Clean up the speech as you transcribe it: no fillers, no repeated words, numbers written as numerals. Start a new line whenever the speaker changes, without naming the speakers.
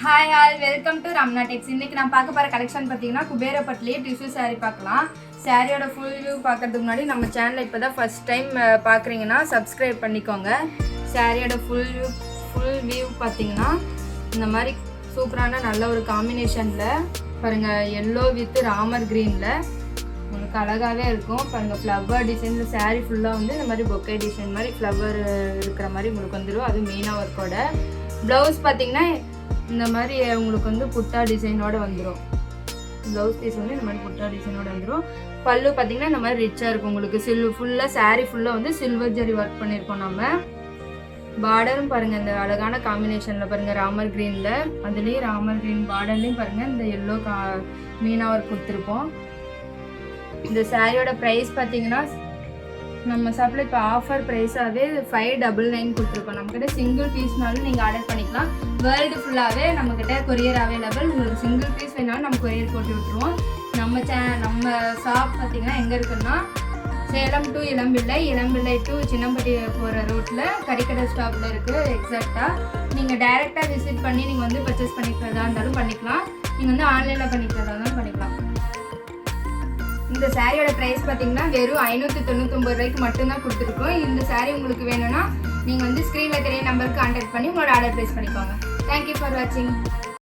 Hi all welcome to ரம்னா டெக்ஸ். இன்றைக்கி நான் பார்க்க போகிற கலெக்ஷன் பார்த்தீங்கன்னா குபேரப்பட்டிலேயே டிஷ்யூ சாரீ பார்க்கலாம். சாரியோட ஃபுல் வியூ பார்க்கறதுக்கு முன்னாடி நம்ம சேனலை இப்போ தான் ஃபஸ்ட் டைம் பார்க்குறீங்கன்னா சப்ஸ்கிரைப் பண்ணிக்கோங்க. சாரியோட ஃபுல் வியூ பார்த்தீங்கன்னா இந்த மாதிரி சூப்பரான நல்ல ஒரு காம்பினேஷனில் பாருங்கள், எல்லோ வித் ராமர் க்ரீனில் உங்களுக்கு அழகாகவே இருக்கும். பாருங்கள், ஃப்ளவர் டிசைனில் சாரீ ஃபுல்லாக வந்து இந்த மாதிரி பொக்கே டிசைன் மாதிரி ஃப்ளவர் இருக்கிற மாதிரி உங்களுக்கு வந்துடும். அதுவும் மெயினாக ஒர்க்கோட ப்ளவுஸ் பார்த்தீங்கன்னா இந்த மாதிரி உங்களுக்கு வந்து புட்டா டிசைனோட வந்துடும். ப்ளவுஸ் பீஸ் வந்து இந்த மாதிரி புட்டா டிசைனோட வந்துடும். பல்லு பார்த்தீங்கன்னா இந்த மாதிரி ரிச்சாக இருக்கும். உங்களுக்கு ஃபுல்லாக சாரீ ஃபுல்லாக வந்து சில்வர் ஜரி ஒர்க் பண்ணியிருக்கோம். நம்ம பார்டரும் பாருங்கள், இந்த அழகான காம்பினேஷனில் பாருங்கள், ராமர் க்ரீனில், அதுலேயும் ராமர் க்ரீன் பார்டர்லேயும் பாருங்கள் இந்த எல்லோ மீனா ஒர்க் கொடுத்துருப்போம். இந்த சாரியோட ப்ரைஸ் பார்த்தீங்கன்னா நம்ம ஷாப்பில் இப்போ ஆஃபர் ப்ரைஸாகவே 599 கொடுத்துருக்கோம். நம்மக்கிட்ட சிங்கிள் பீஸ்னாலும் நீங்கள் ஆர்டர் பண்ணிக்கலாம். வேர்ல்டு ஃபுல்லாகவே நம்மக்கிட்ட கொரியர் அவைலபிள். உங்களுக்கு சிங்கிள் பீஸ் வேணாலும் நம்ம கொரியர் போட்டு விட்டுருவோம். நம்ம ஷாப் பார்த்திங்கன்னா எங்கே இருக்குன்னா சேலம் டு இளம்பிள்ளை டு சின்னம்பட்டி போகிற ரோட்டில் கறிக்கடை ஸ்டாப்பில் இருக்குது எக்ஸாக்டாக. நீங்கள் டைரெக்டாக விசிட் பண்ணி நீங்கள் வந்து பர்ச்சேஸ் பண்ணிக்கிறதா இருந்தாலும் பண்ணிக்கலாம். நீங்கள் வந்து ஆன்லைனில் பண்ணிக்கிறதா இருந்தாலும் பண்ணிக்கலாம். இந்த சாரியோட ப்ரைஸ் பார்த்தீங்கன்னா வெறும் 599 ரூபாய்க்கு மட்டும்தான் கொடுத்துருக்கோம். இந்த சாரீ உங்களுக்கு வேணும்னா நீங்கள் வந்து ஸ்க்ரீனில் தெரிய நம்பருக்கு கான்டாக்ட் பண்ணி உங்களோட ஆர்டர் ப்ளேஸ் பண்ணிக்கோங்க. தேங்க்யூ ஃபார் வாட்சிங்.